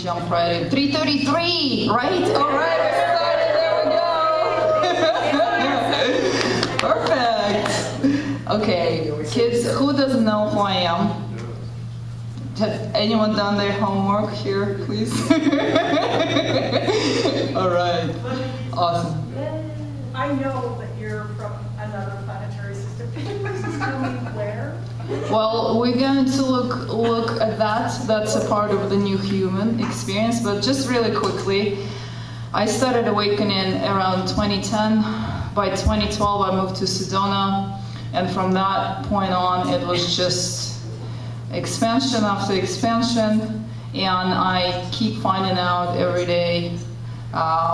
jump right in. 3:33, right? All right, we started. There we go. Perfect. Okay, kids, who doesn't know who I am? Has anyone done their homework here, please? All right. Awesome. I know that you're from another planetary system. Can you please tell me where? Well, we're going to look at that. That's a part of the new human experience. But just really quickly, I started awakening around 2010. By 2012, I moved to Sedona. And from that point on, it was just expansion after expansion. And I keep finding out every day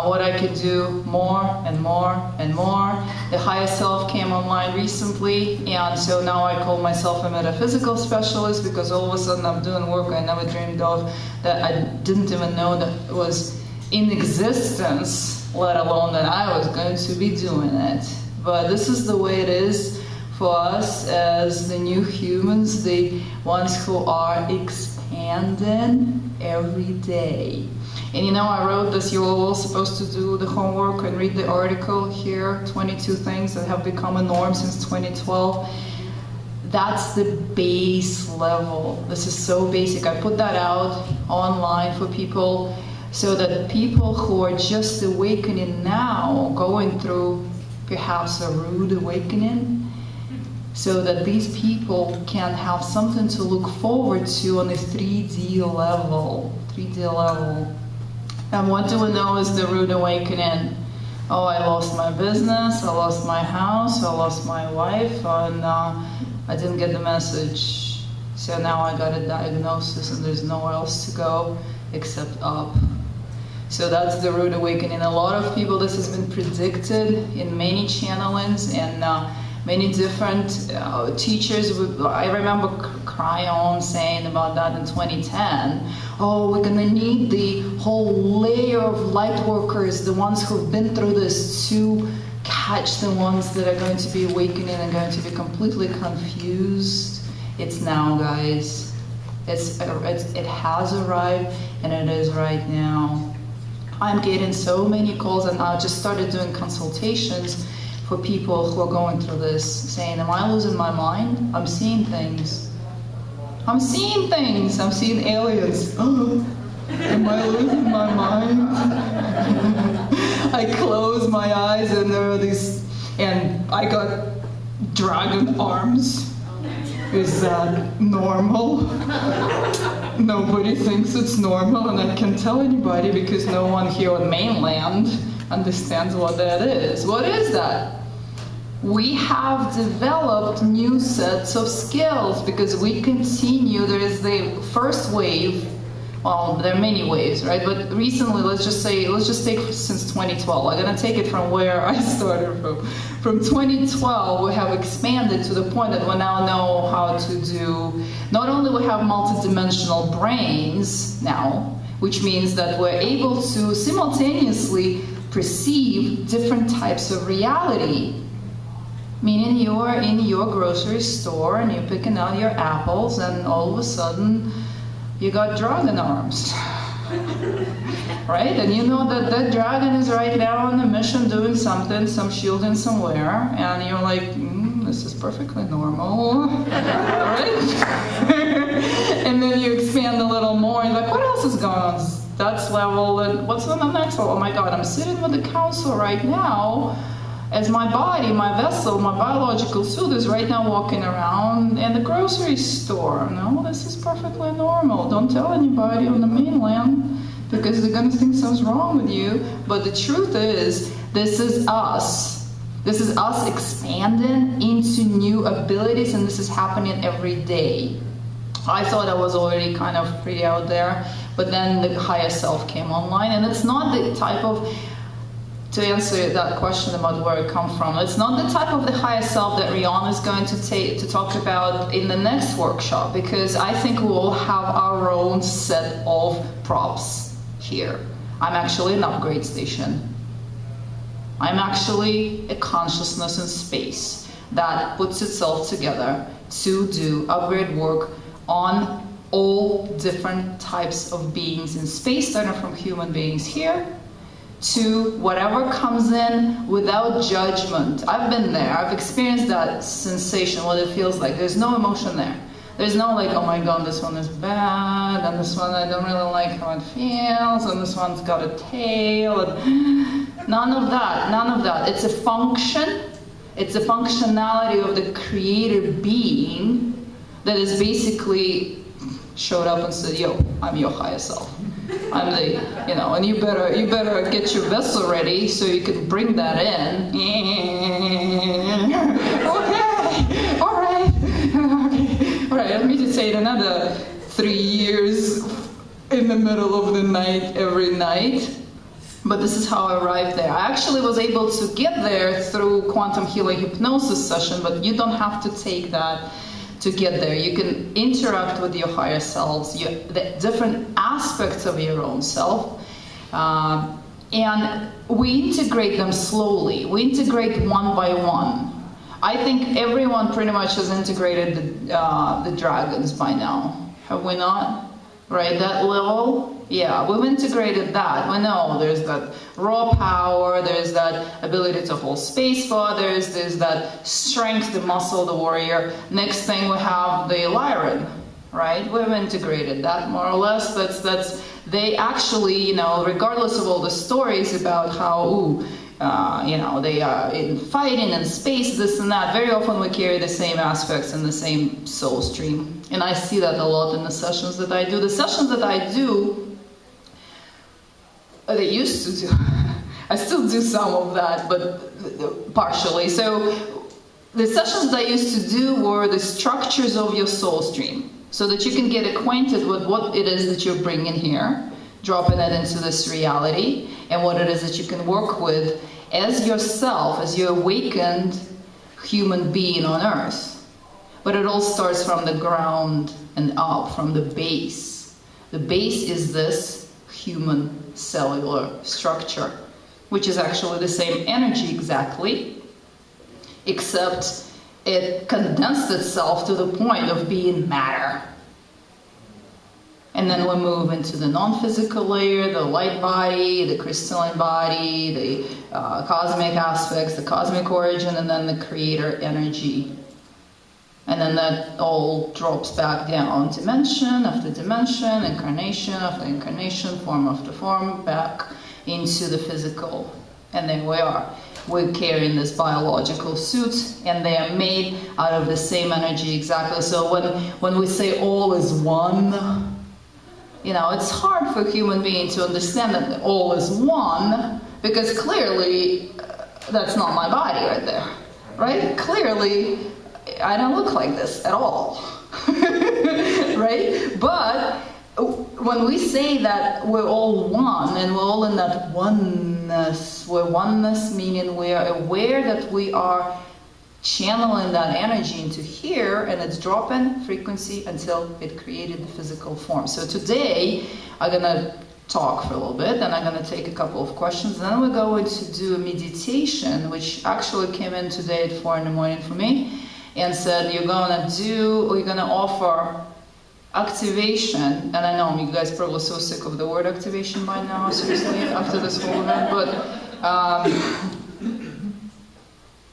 what I could do more and more and more. The higher self came online recently, and so now I call myself a metaphysical specialist because all of a sudden I'm doing work I never dreamed of, that I didn't even know that was in existence, let alone that I was going to be doing it. But this is the way it is for us as the new humans, the ones who are expanding every day. And you know, I wrote this, you're all supposed to do the homework and read the article here, 22 things that have become a norm since 2012. That's the base level. This is so basic. I put that out online for people so that people who are just awakening now, going through perhaps a rude awakening, so that these people can have something to look forward to on a 3D level. 3D level. And what do we know is the rude awakening? Oh, I lost my business, I lost my house, I lost my wife, and I didn't get the message. So now I got a diagnosis and there's nowhere else to go except up. So that's the rude awakening. A lot of people, this has been predicted in many channelings and many different teachers. I remember Cryon saying about that in 2010. Oh, we're going to need the whole layer of light workers, the ones who've been through this, to catch the ones that are going to be awakening and going to be completely confused. It's now, guys. It has arrived, and it is right now. I'm getting so many calls, and I just started doing consultations for people who are going through this, saying, am I losing my mind? I'm seeing things. I'm seeing things. I'm seeing aliens. Oh, am I losing my mind? I close my eyes and there are these, and I got dragon arms. Is that normal? Nobody thinks it's normal, and I can't tell anybody because no one here on mainland understands what that is. What is that? We have developed new sets of skills because we continue. There is the first wave. Well, there are many waves, right? But recently, let's just take since 2012. I'm gonna take it from where I started from. From 2012, we have expanded to the point that we now know how to do. Not only we have multidimensional brains now, which means that we're able to simultaneously perceive different types of reality. Meaning you're in your grocery store and you're picking out your apples, and all of a sudden you got dragon arms. Right? And you know that that dragon is right now on a mission doing something, some shielding somewhere, and you're like, this is perfectly normal. Right? And then you expand a little more, and you're like, what else is going on? That's level, and what's on the next level? Oh my God, I'm sitting with the council right now, as my body, my vessel, my biological suit is right now walking around in the grocery store. No, this is perfectly normal. Don't tell anybody on the mainland because they're going to think something's wrong with you. But the truth is, this is us. This is us expanding into new abilities, and this is happening every day. I thought I was already kind of pretty out there, but then the higher self came online, and it's not the type of, to answer that question about where it comes from, it's not the type of the higher self that Rihanna is going to talk about in the next workshop, because I think we all have our own set of props here. I'm actually an upgrade station. I'm actually a consciousness in space that puts itself together to do upgrade work on all different types of beings in space, starting from human beings here to whatever comes in without judgment. I've been there. I've experienced that sensation, what it feels like. There's no emotion there. There's no like, oh my god, this one is bad, and this one I don't really like how it feels, and this one's got a tail. And none of that, none of that. It's a function. It's a functionality of the creator being that is basically showed up and said, yo, I'm your higher self. I'm the, you know, and you better get your vessel ready so you can bring that in. Okay, all right, okay, all right. I'll meditate another 3 years in the middle of the night every night. But this is how I arrived there. I actually was able to get there through quantum healing hypnosis session, but you don't have to take that to get there. You can interact with your higher selves, the different aspects of your own self, and we integrate them slowly. We integrate one by one. I think everyone pretty much has integrated the dragons by now. Have we not? Right, that level? Yeah, we've integrated that. We know there's that raw power, there's that ability to hold space for others, there's that strength, the muscle, the warrior. Next thing we have the Lyran, right? We've integrated that more or less. That's they actually, you know, regardless of all the stories about how, you know, they are in fighting in space, this and that, very often we carry the same aspects and the same soul stream. And I see that a lot in the sessions that I do. The sessions that I do, they used to do, I still do some of that, but partially. So the sessions that I used to do were the structures of your soul stream, so that you can get acquainted with what it is that you're bringing here, dropping it into this reality, and what it is that you can work with as yourself, as your awakened human being on Earth. But it all starts from the ground and up, from the base. The base is this human cellular structure, which is actually the same energy exactly, except it condensed itself to the point of being matter. And then we move into the non-physical layer, the light body, the crystalline body, the cosmic aspects, the cosmic origin, and then the creator energy. And then that all drops back down, dimension after dimension, incarnation after incarnation, form after form, back into the physical. And there we are. We're carrying this biological suit, and they are made out of the same energy exactly. So when we say all is one, you know, it's hard for a human being to understand that all is one, because clearly that's not my body right there, right? Clearly I don't look like this at all, right? But when we say that we're all one and we're all in that oneness, we're oneness meaning we are aware that we are channeling that energy into here, and it's dropping frequency until it created the physical form. So today I'm gonna talk for a little bit, and I'm gonna take a couple of questions, and then we're going to do a meditation, which actually came in today at 4 in the morning for me, and said you're gonna offer activation. And I know you guys are probably so sick of the word activation by now, seriously, after this whole event, but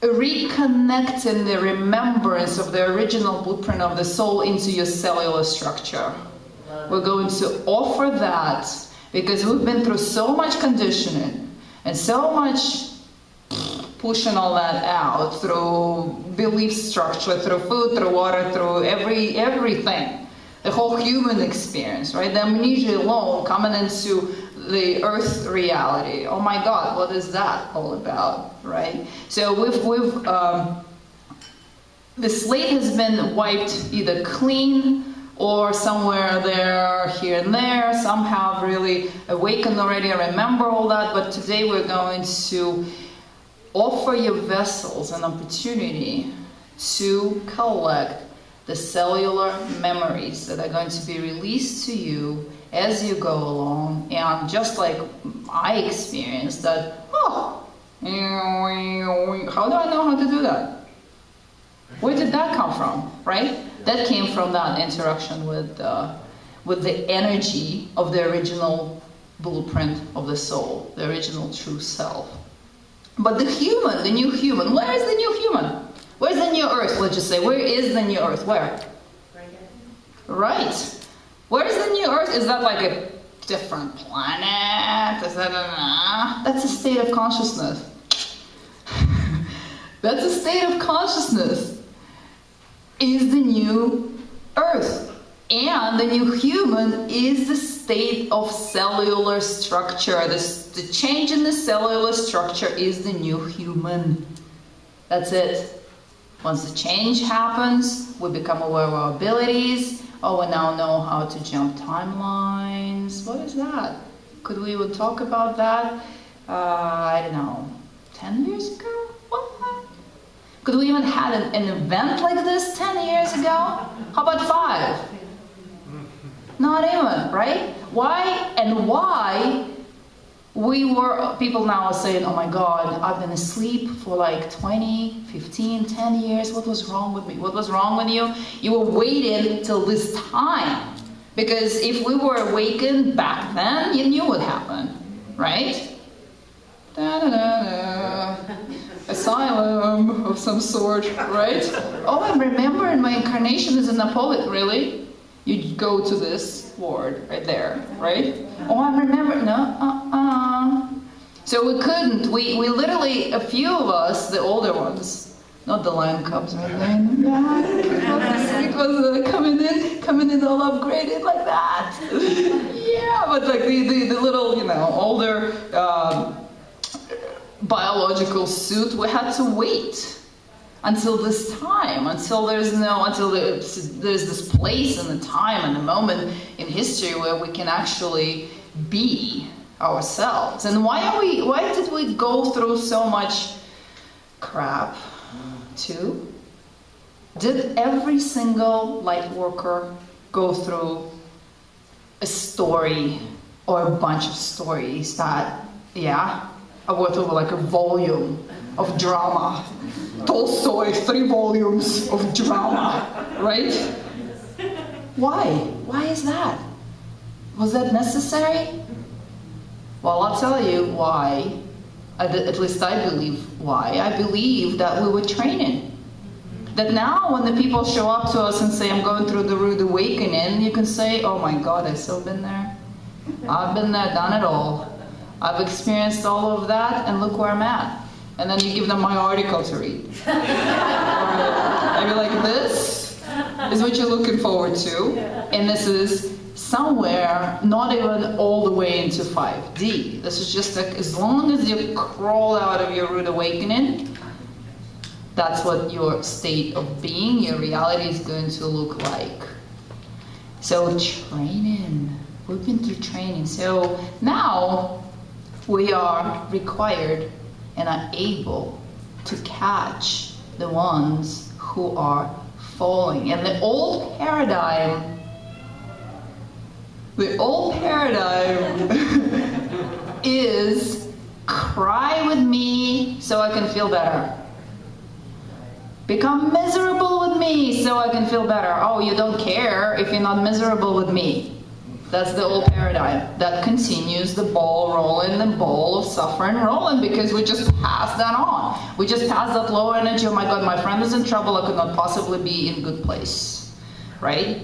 reconnecting the remembrance of the original blueprint of the soul into your cellular structure. We're going to offer that because we've been through so much conditioning and so much pushing all that out through belief structure, through food, through water, through everything. The whole human experience, right? The amnesia alone coming into the earth reality. Oh my God, what is that all about, right? So the slate has been wiped either clean or somewhere there, here and there. Some have really awakened already. I remember all that, but today we're going to offer your vessels an opportunity to collect the cellular memories that are going to be released to you as you go along. And just like I experienced that, how do I know how to do that? Where did that come from, right? That came from that interaction with with the energy of the original blueprint of the soul, the original true self. But the human, the new human, where is the new human? Where's the new earth? Let's just say, where is the new earth? Where? Right. Where is the new earth? Is that like a different planet? Is that that's a state of consciousness. That's a state of consciousness. Is the new earth. And the new human is the state of cellular structure. The change in the cellular structure is the new human. That's it. Once the change happens, we become aware of our abilities. Oh, we now know how to jump timelines. What is that? Could we even talk about that? I don't know, 10 years ago? What? Could we even had an event like this 10 years ago? How about 5? Not even, right? Why? And why people now are saying, oh my God, I've been asleep for like 20, 15, 10 years. What was wrong with me? What was wrong with you? You were waiting till this time. Because if we were awakened back then, you knew what happened, right? Da-da-da-da. Asylum of some sort, right? Oh, I remember in my incarnation as a Napoleon, really? You go to this ward right there, right? Oh, I remember. No, So we couldn't. We literally, a few of us, the older ones, not the lion cubs right there in the back. It was coming in all upgraded like that. Yeah, but like the little, older biological suit, we had to wait until this time, until there's this place and the time and the moment in history where we can actually be ourselves. And why did we go through so much crap too? Did every single light worker go through a story or a bunch of stories that, I went over like a volume of drama? Tolstoy, 3 volumes of drama, right? Why? Why is that? Was that necessary? Well, I'll tell you why. At least I believe why. I believe that we were training. That now when the people show up to us and say, I'm going through the rude awakening, you can say, oh my God, I've still been there. I've been there, done it all. I've experienced all of that, and look where I'm at. And then you give them my article to read. I'd be like, this is what you're looking forward to. And this is somewhere, not even all the way into 5D. This is just like, as long as you crawl out of your rude awakening, that's what your state of being, your reality is going to look like. So training. We've been through training. So now we are required and are able to catch the ones who are falling. And the old paradigm is cry with me so I can feel better. Become miserable with me so I can feel better. Oh, you don't care if you're not miserable with me. That's the old paradigm. That continues the ball rolling, the ball of suffering rolling, because we just pass that on. We just pass that low energy, oh my God, my friend is in trouble, I could not possibly be in a good place, right?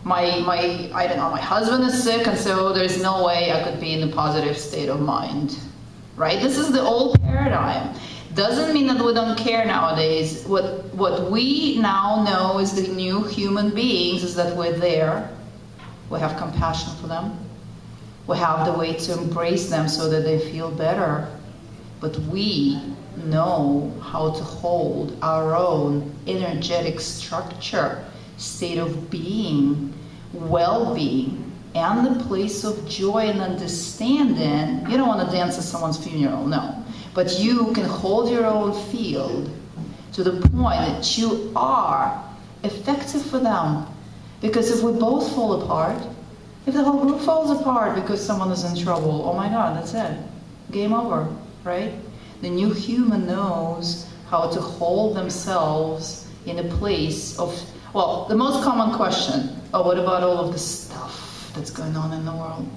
I don't know, my husband is sick, and so there's no way I could be in a positive state of mind, right? This is the old paradigm. Doesn't mean that we don't care nowadays. What we now know as the new human beings is that we're there. We have compassion for them. We have the way to embrace them so that they feel better. But we know how to hold our own energetic structure, state of being, well-being, and the place of joy and understanding. You don't want to dance at someone's funeral, no. But you can hold your own field to the point that you are effective for them. Because if we both fall apart, if the whole group falls apart because someone is in trouble, oh my God, that's it. Game over, right? The new human knows how to hold themselves in a place of, well, the most common question, oh, what about all of the stuff stuff that's going on in the world.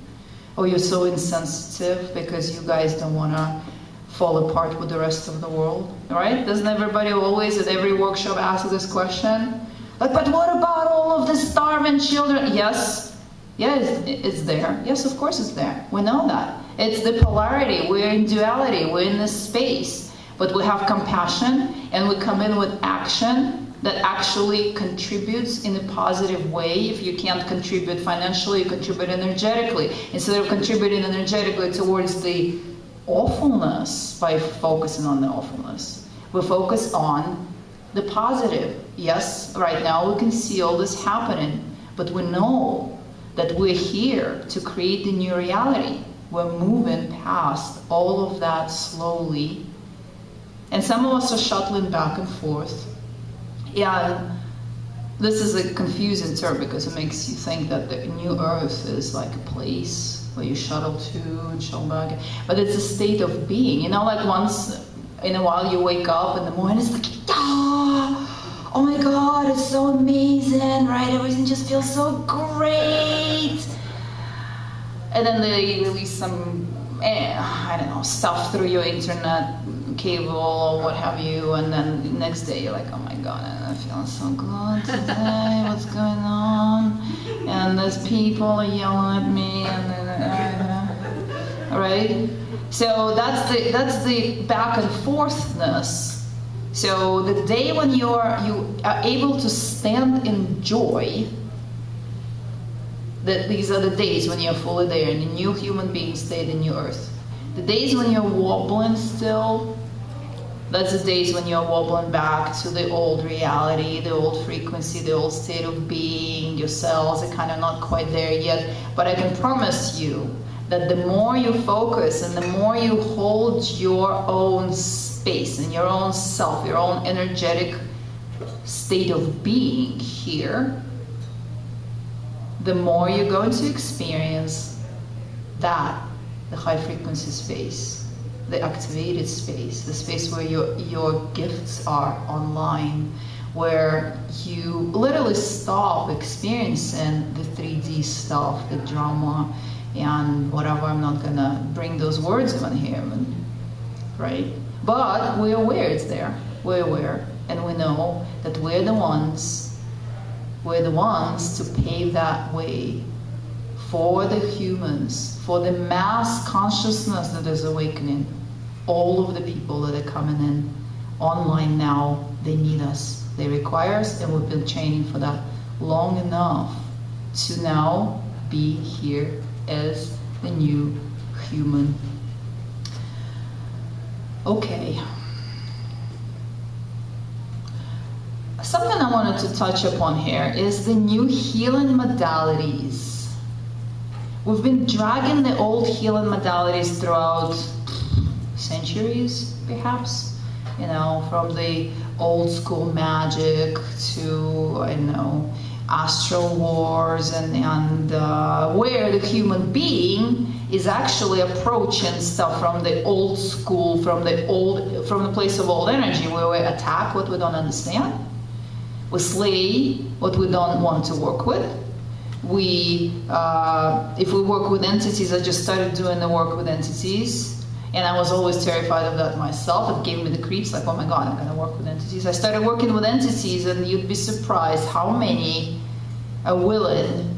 Oh, you're so insensitive because you guys don't want to fall apart with the rest of the world, right? Doesn't everybody always at every workshop ask this question? Like, but what about all of the starving children? Yes, it's there. Yes, of course it's there. We know that. It's the polarity. We're in duality. We're in this space. But we have compassion, and we come in with action that actually contributes in a positive way. If you can't contribute financially, you contribute energetically. Instead of contributing energetically towards the awfulness by focusing on the awfulness, we focus on the positive. Yes, right now we can see all this happening, but we know that we're here to create the new reality. We're moving past all of that slowly. And some of us are shuttling back and forth. Yeah, this is a confusing term because it makes you think that the new earth is like a place where you shuttle to and shuttle back. But it's a state of being. You know, like once in a while you wake up in the morning, it's like, oh my God, it's so amazing, right? Everything just feels so great. And then they release some, I don't know, stuff through your internet cable or what have you, and then the next day you're like, oh my God, I'm feeling so good today, what's going on? And there's people are yelling at me, and then, right? So that's the back and forthness. So the day when you are able to stand in joy, that these are the days when you're fully there in the new human being state, the new earth. The days when you're wobbling still, that's the days when you're wobbling back to the old reality, the old frequency, the old state of being. Your cells are kind of not quite there yet. But I can promise you that the more you focus and the more you hold your own space and your own self, your own energetic state of being here, the more you're going to experience that, the high frequency space, the activated space, the space where your gifts are online, where you literally stop experiencing the 3D stuff, the drama, and whatever. I'm not gonna bring those words in here, right? But we're aware it's there. We're aware, and we know that we're the ones to pave that way for the humans, for the mass consciousness that is awakening. All of the people that are coming in online now, they need us. They require us, and we've been training for that long enough to now be here as the new human. Okay. Something I wanted to touch upon here is the new healing modalities. We've been dragging the old healing modalities throughout centuries, perhaps, you know, from the old school magic to, I know, astral wars and where the human being is actually approaching stuff from the old school, from the place of old energy, where we attack what we don't understand, we slay what we don't want to work with. If we work with entities, I just started doing the work with entities. And I was always terrified of that myself. It gave me the creeps, like, oh my God, I'm going to work with entities. I started working with entities, and you'd be surprised how many are willing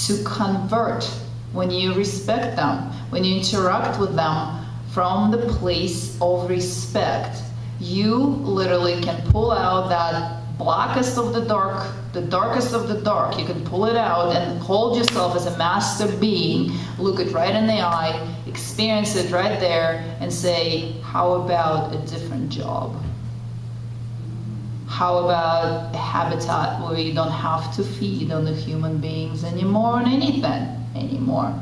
to convert when you respect them, when you interact with them from the place of respect. You literally can pull out that blackest of the darkest of the dark. You can pull it out and hold yourself as a master being, look it right in the eye, experience it right there, and say, how about a different job? How about a habitat where you don't have to feed on the human beings anymore, on anything anymore?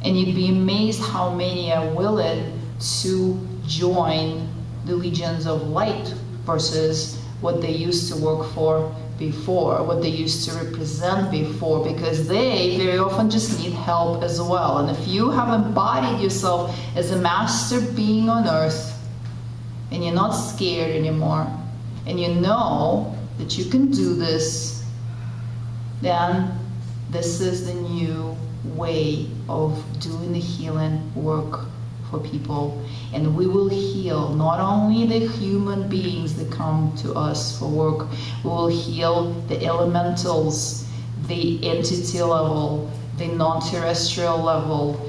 And you'd be amazed how many are willing to join the legions of light versus what they used to work for before, what they used to represent before, because they very often just need help as well. And if you have embodied yourself as a master being on earth, and you're not scared anymore, and you know that you can do this, then This is the new way of doing the healing work for people. And we will heal not only the human beings that come to us for work, we will heal the elementals, the entity level, the non-terrestrial level.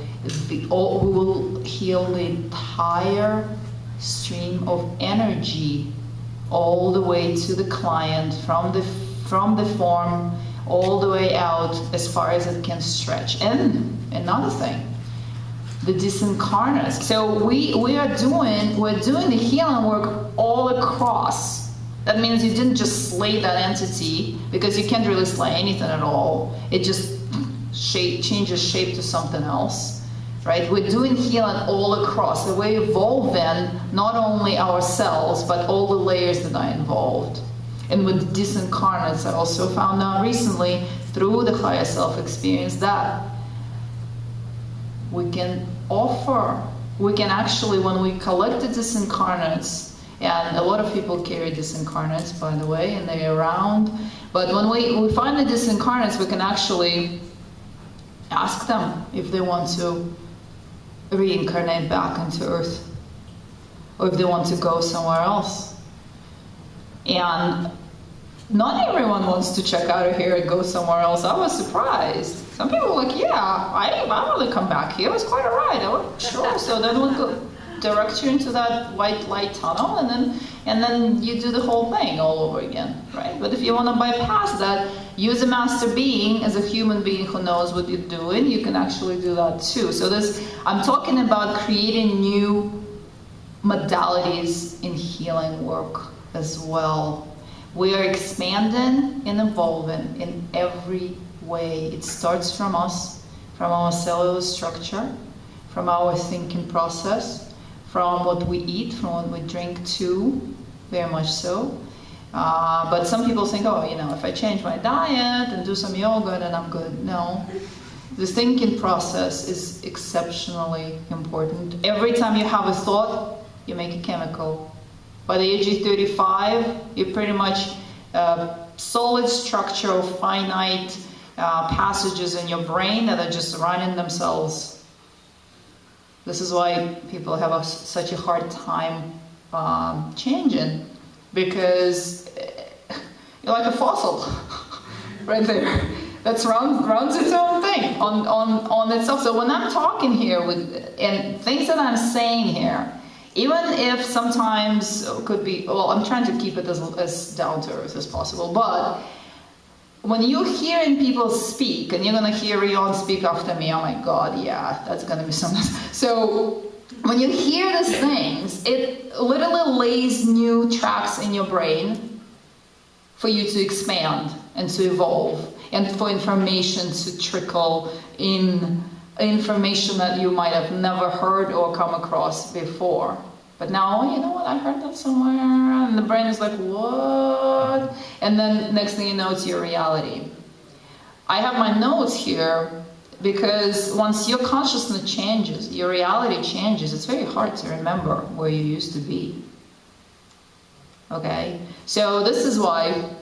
We will heal the entire stream of energy all the way to the client, from the form all the way out as far as it can stretch. And another thing, the disincarnates. So we're doing the healing work all across. That means you didn't just slay that entity, because you can't really slay anything at all. It just changes shape to something else, right? We're doing healing all across. So we're evolving not only ourselves, but all the layers that are involved. And with disincarnates, I also found out recently through the higher self experience that we can actually, when we collect the disincarnates, and a lot of people carry disincarnates, by the way, and they're around, but when we find the disincarnates, we can actually ask them if they want to reincarnate back into Earth, or if they want to go somewhere else. And not everyone wants to check out of here and go somewhere else. I was surprised. Some people were like, yeah, I want to come back here. It was quite a ride. I went, sure. So then we'll go direct you into that white light tunnel, and then you do the whole thing all over again, right? But if you want to bypass that, use a master being as a human being who knows what you're doing. You can actually do that too. So I'm talking about creating new modalities in healing work as well. We are expanding and evolving in every way. It starts from us, from our cellular structure, from our thinking process, from what we eat, from what we drink too, very much so. But some people think, oh, if I change my diet and do some yoga, then I'm good. No. The thinking process is exceptionally important. Every time you have a thought, you make a chemical. By the age of 35, you're pretty much solid structure of finite passages in your brain that are just running themselves. This is why people have such a hard time changing, because you're like a fossil right there. That runs its own thing on itself. So when I'm talking here and things that I'm saying here, even if sometimes it could be, I'm trying to keep it as down to earth as possible, but when you're hearing people speak, and you're going to hear Rion speak after me, oh my God, yeah, that's going to be something. So when you hear these things, it literally lays new tracks in your brain for you to expand and to evolve, and for information to trickle in, information that you might have never heard or come across before. But now, you know what, I heard that somewhere, and the brain is like, what? And then next thing you know, it's your reality. I have my notes here because once your consciousness changes, your reality changes. It's very hard to remember where you used to be. Okay? So this is why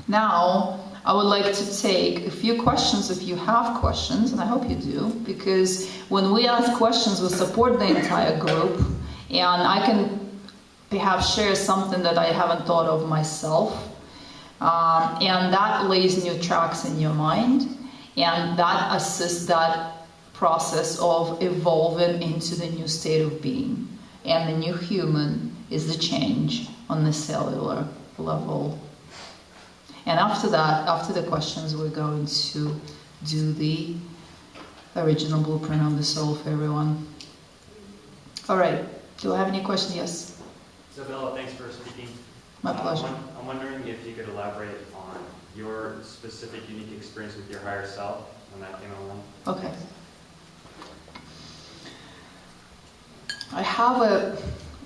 now I would like to take a few questions if you have questions, and I hope you do, because when we ask questions, we support the entire group, and I can perhaps share something that I haven't thought of myself, and that lays new tracks in your mind, and that assists that process of evolving into the new state of being. And the new human is the change on the cellular level. And after that, after the questions, we're going to do the original blueprint of the soul for everyone. All right. Do I have any questions? Yes? Isabella, thanks for speaking. My pleasure. I'm wondering if you could elaborate on your specific unique experience with your higher self when that came along. Okay. I have a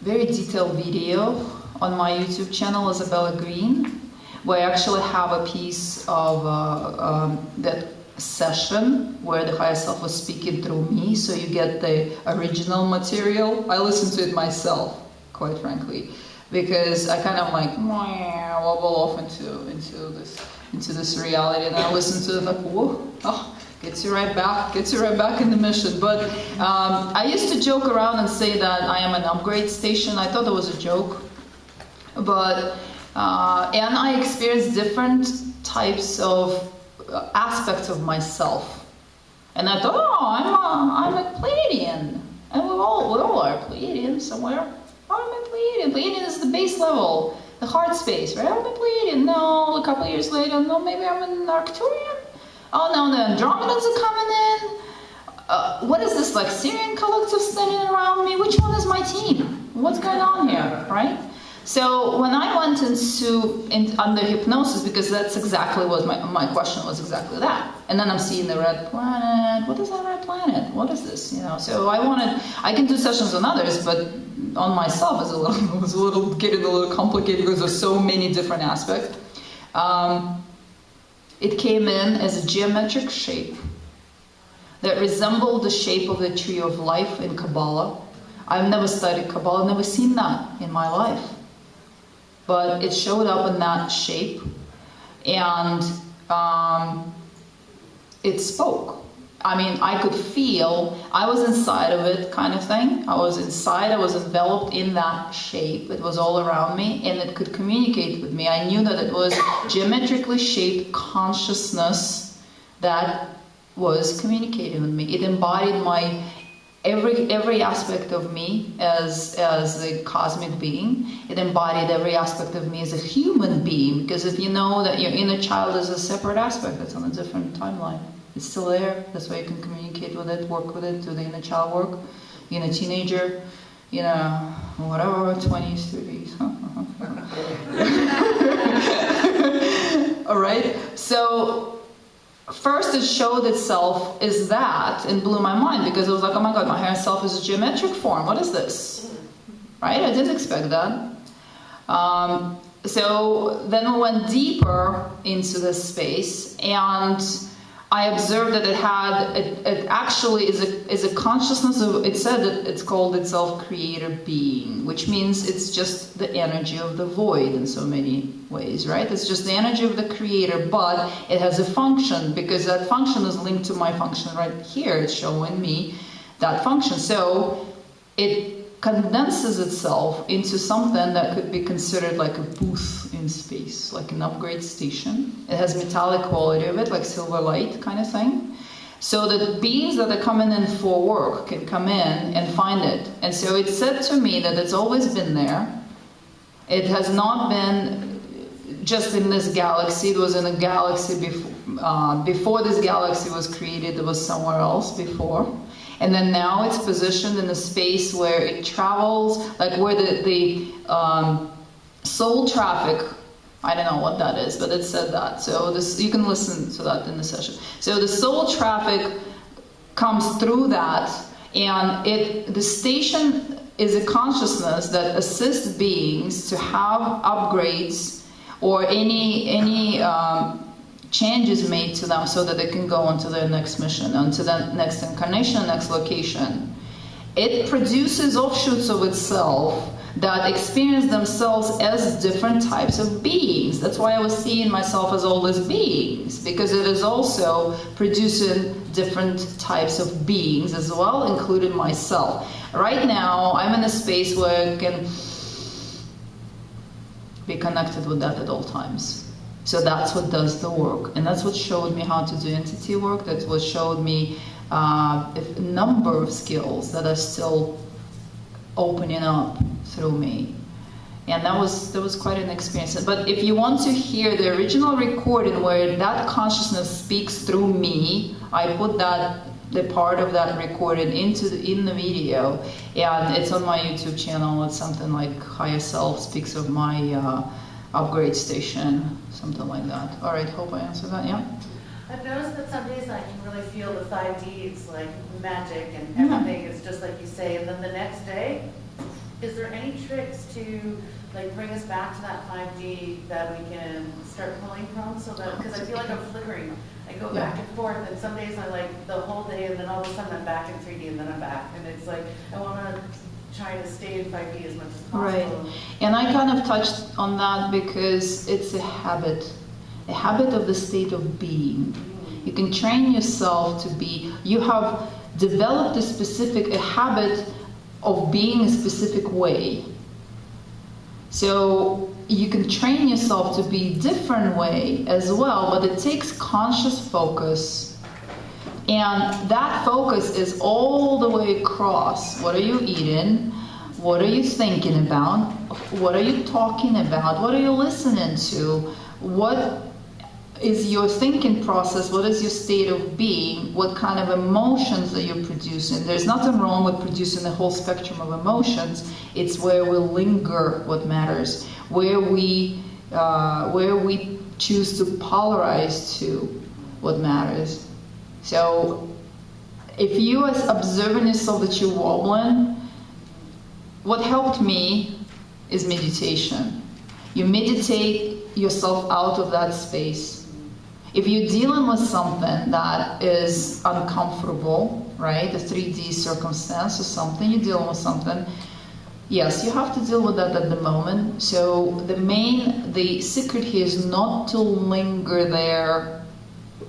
very detailed video on my YouTube channel, Isabella Greene, where I actually have a piece of that session where the higher self was speaking through me, so you get the original material. I listened to it myself, quite frankly, because I kind of like wobble off into this into this reality, and I listen to it like, whoa, oh, gets you right back in the mission. But I used to joke around and say that I am an upgrade station. I thought it was a joke, but and I experienced different types of aspects of myself, and I thought, oh, I'm a Pleiadian, and we all are Pleiadian somewhere. Oh, I'm a Pleiadian. Pleiadian is the base level, the heart space, right? I'm a Pleiadian. No, a couple of years later, no, maybe I'm an Arcturian. Oh no, the Andromedans are coming in. What is this, like Syrian collective standing around me? Which one is my team? What's going on here, right? So when I went under hypnosis, because that's exactly what my question was, exactly that. And then I'm seeing the red planet. What is that red planet? What is this? You know. So I can do sessions on others, but on myself it was getting a little complicated because there's so many different aspects. It came in as a geometric shape that resembled the shape of the tree of life in Kabbalah. I've never studied Kabbalah, never seen that in my life. But it showed up in that shape, and it spoke. I mean, I could feel, I was inside of it, kind of thing. I was enveloped in that shape. It was all around me, and it could communicate with me. I knew that it was geometrically shaped consciousness that was communicating with me. It embodied my every aspect of me as a cosmic being. It embodied every aspect of me as a human being, because if you know that your inner child is a separate aspect, that's on a different timeline. It's still there. That's why you can communicate with it, work with it, do the inner child work. Being a teenager, you know, whatever, 20s, 30s. All right. So first it showed itself as that, and blew my mind, because it was like, oh my God, my higher self is a geometric form. What is this? Right? I didn't expect that. So then we went deeper into this space, and I observed that it actually is a consciousness of, it said that it's called itself creator being, which means it's just the energy of the void in so many ways, right? It's just the energy of the creator, but it has a function, because that function is linked to my function right here. It's showing me that function. So it condenses itself into something that could be considered like a booth in space, like an upgrade station. It has metallic quality of it, like silver light kind of thing. So the beings that are coming in for work can come in and find it. And so it said to me that it's always been there. It has not been just in this galaxy. It was in a galaxy before this galaxy was created. It was somewhere else before. And then now it's positioned in a space where it travels, like where the soul traffic, I don't know what that is, but it said that. So you can listen to that in the session. So the soul traffic comes through that, and the station is a consciousness that assists beings to have upgrades or any changes made to them so that they can go on to their next mission, on to the next incarnation, next location. It produces offshoots of itself that experience themselves as different types of beings. That's why I was seeing myself as all these beings, because it is also producing different types of beings as well, including myself. Right now, I'm in a space where I can be connected with that at all times. So that's what does the work, and that's what showed me how to do entity work. That's what showed me a number of skills that are still opening up through me, and that was quite an experience. But if you want to hear the original recording where that consciousness speaks through me, I put the part of that recording in the video, and it's on my YouTube channel. It's something like Higher Self Speaks of My Upgrade Station, something like that. All right, hope I answered that. Yeah. I've noticed that some days I can really feel the 5D. It's like magic, and everything is just like you say. And then the next day, is there any tricks to like bring us back to that 5D that we can start pulling from? So that, because I feel like I'm flickering. I go back and forth, and some days I like the whole day, and then all of a sudden I'm back in 3D, and then I'm back, and it's like I want to try to stay in 5D as much as possible. Right, and I kind of touched on that because it's a habit. a habit of the state of being. You can train yourself to be, you have developed a habit of being a specific way. So you can train yourself to be a different way as well, but it takes conscious focus. And that focus is all the way across. What are you eating? What are you thinking about? What are you talking about? What are you listening to? What is your thinking process? What is your state of being? What kind of emotions are you producing? There's nothing wrong with producing the whole spectrum of emotions. It's where we linger what matters, where we choose to polarize to what matters. So if you are observing yourself that you're wobbling, what helped me is meditation. You meditate yourself out of that space. If you're dealing with something that is uncomfortable, right, a 3D circumstance or something, you're dealing with something, yes, you have to deal with that at the moment. So the secret here is not to linger there.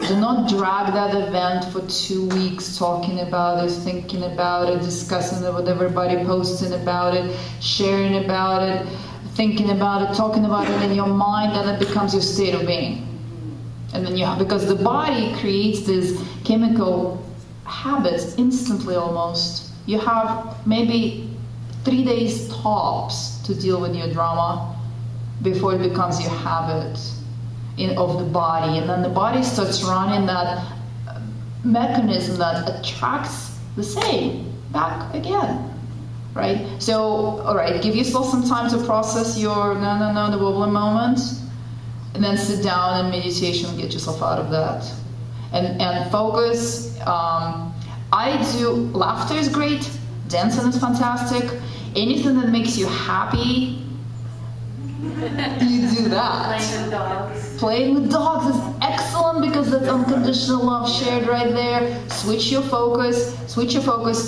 Do not drag that event for 2 weeks talking about it, thinking about it, discussing it with everybody, posting about it, sharing about it, thinking about it, talking about it in your mind, and it becomes your state of being. And then because the body creates these chemical habits instantly almost. You have maybe 3 days tops to deal with your drama before it becomes your habit of the body. And then the body starts running that mechanism that attracts the same back again. Right? So, all right, give yourself some time to process your the wobbling moment. And then sit down in meditation and get yourself out of that. And focus. Laughter is great. Dancing is fantastic. Anything that makes you happy, you do that. Playing with dogs. Playing with dogs is excellent because that's unconditional love shared right there. Switch your focus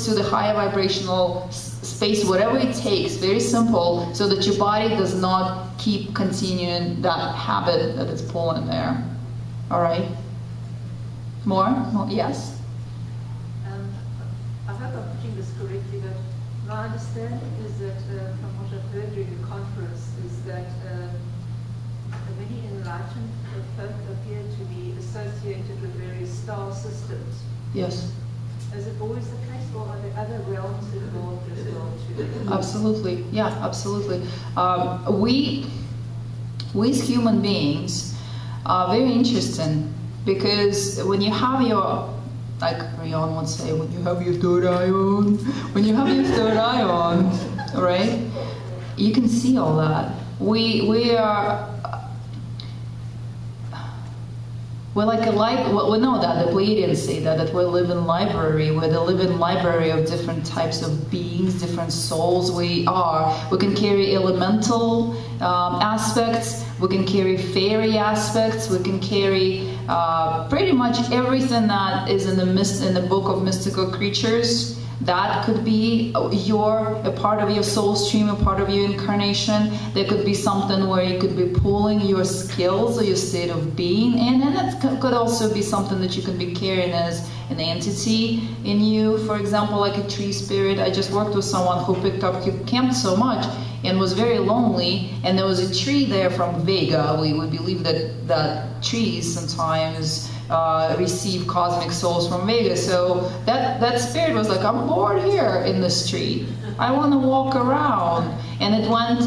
to the higher vibrational space, whatever it takes, very simple, so that your body does not keep continuing that habit that it's pulling there. All right? More? Yes? I hope I'm putting this correctly, but my understanding is that from what I've heard during the conference is that many enlightened folk appear to be associated with various star systems. Yes. Is it always the case, or are there other realms involved as well too? Absolutely. Yeah, absolutely. We as human beings are very interesting because when you have your, like Rion would say, when you have your third eye on, right? You can see all that. We're like we know that the Pleiadians say that we're a living library. We're the living library of different types of beings, different souls we are. We can carry elemental aspects, we can carry fairy aspects, we can carry pretty much everything that is in the book of mystical creatures. That could be a part of your soul stream, a part of your incarnation. There could be something where you could be pulling your skills or your state of being in, and it could also be something that you could be carrying as an entity in you. For example, like a tree spirit. I just worked with someone who camped so much and was very lonely, and there was a tree there from Vega. We would believe that trees sometimes receive cosmic souls from Vega. So that spirit was like, I'm bored here in the street. I want to walk around. And it went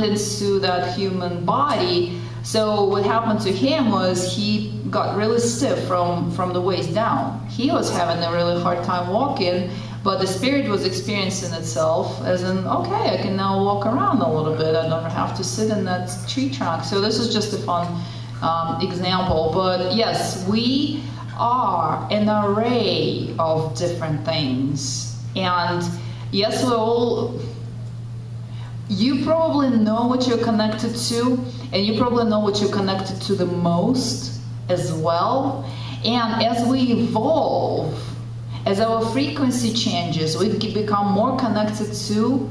into that human body. So what happened to him was he got really stiff from the waist down. He was having a really hard time walking, but the spirit was experiencing itself as in, okay, I can now walk around a little bit. I don't have to sit in that tree trunk. So this is just a fun example. But yes, we are an array of different things. And yes, you probably know what you're connected to, and you probably know what you're connected to the most as well. And as we evolve, as our frequency changes, we become more connected to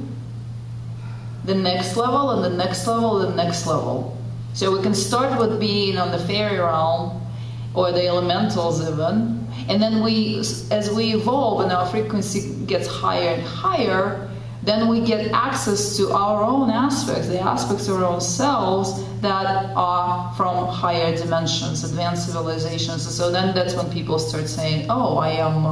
the next level and the next level and the next level. So we can start with being on the fairy realm or the elementals even, and then as we evolve and our frequency gets higher and higher, then we get access to our own aspects, the aspects of our own selves that are from higher dimensions, advanced civilizations. And so then that's when people start saying, oh, I am,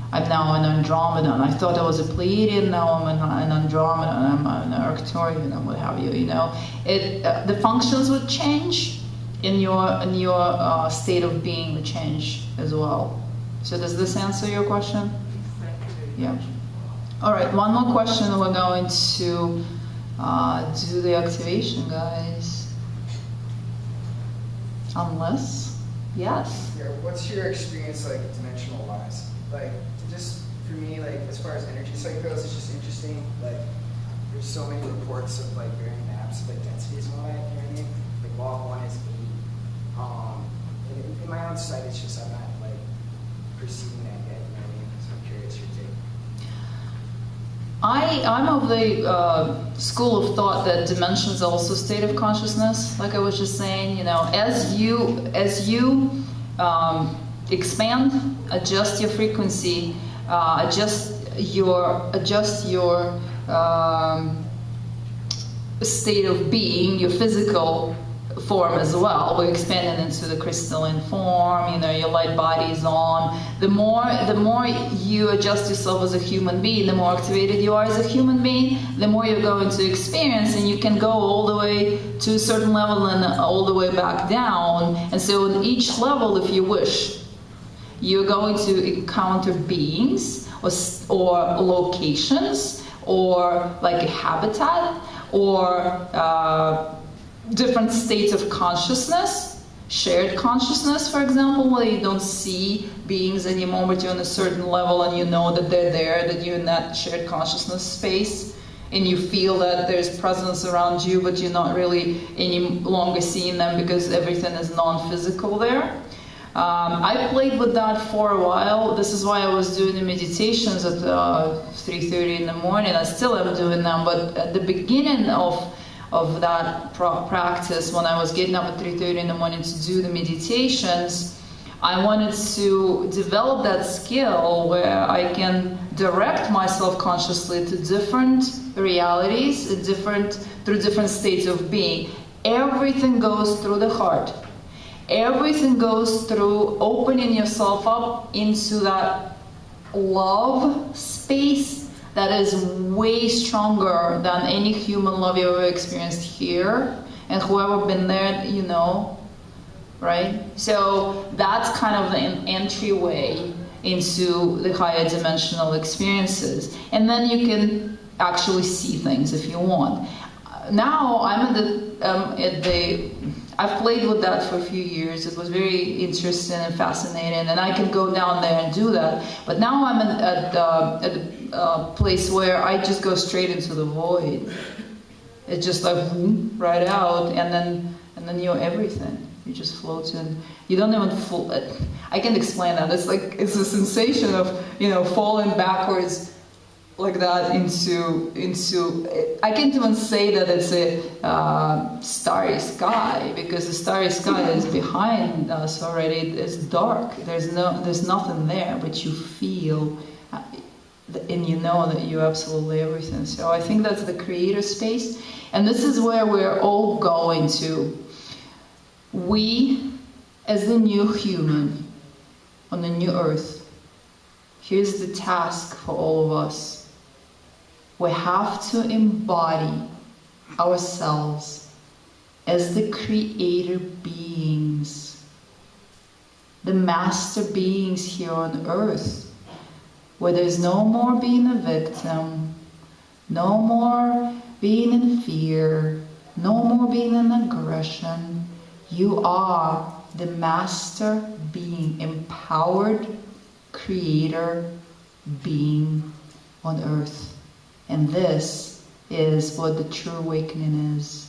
I'm now an Andromedan. I thought I was a Pleiadian, now I'm an Andromedan, I'm an Arcturian, and what have you, the functions would change, in your state of being would change as well. So does this answer your question? Yeah. All right, one more question, and we're going to do the activation, guys. Unless, yes. Yeah, what's your experience like dimensional-wise? Like, just for me, like as far as energy psych goes, it's just interesting. Like, there's so many reports of like varying maps of like densities and all that. You know what I mean? Like log 1 is 8. In my own sight, it's just I'm not like perceiving that yet. You know what I mean? So I'm curious your take. I'm of the school of thought that dimensions are also state of consciousness. Like I was just saying, as you expand, adjust your frequency, adjust your state of being, your physical form as well. We're expanding into the crystalline form, your light body is on. The more you adjust yourself as a human being, the more activated you are as a human being, the more you're going to experience, and you can go all the way to a certain level and all the way back down. And so in each level, if you wish, you're going to encounter beings or locations or like a habitat or different states of consciousness, shared consciousness, for example, where you don't see beings anymore, but you're on a certain level and you know that they're there, that you're in that shared consciousness space, and you feel that there's presence around you, but you're not really any longer seeing them because everything is non-physical there. I played with that for a while. This is why I was doing the meditations at 3:30 in the morning. I still am doing them, but at the beginning of that practice, when I was getting up at 3:30 in the morning to do the meditations, I wanted to develop that skill where I can direct myself consciously to different realities, through different states of being. Everything goes through the heart. Everything goes through opening yourself up into that love space that is way stronger than any human love you've ever experienced here. And whoever been there, right? So that's kind of the entryway into the higher dimensional experiences. And then you can actually see things if you want. Now I'm I've played with that for a few years. It was very interesting and fascinating, and I can go down there and do that. But now I'm at a place where I just go straight into the void. It's just like right out, and then you're everything. You just float in. You don't even float. I can't explain that. It's a sensation of falling backwards like that into. I can't even say that it's a starry sky, because the starry sky is behind us already. It's dark. There's nothing there, but you feel, and you know that you're absolutely everything. So I think that's the creator space, and this is where we're all going to. We, as the new human on the new earth, here's the task for all of us. We have to embody ourselves as the creator beings, the master beings here on earth, where there's no more being a victim, no more being in fear, no more being in aggression. You are the master being, empowered creator being on earth. And this is what the true awakening is.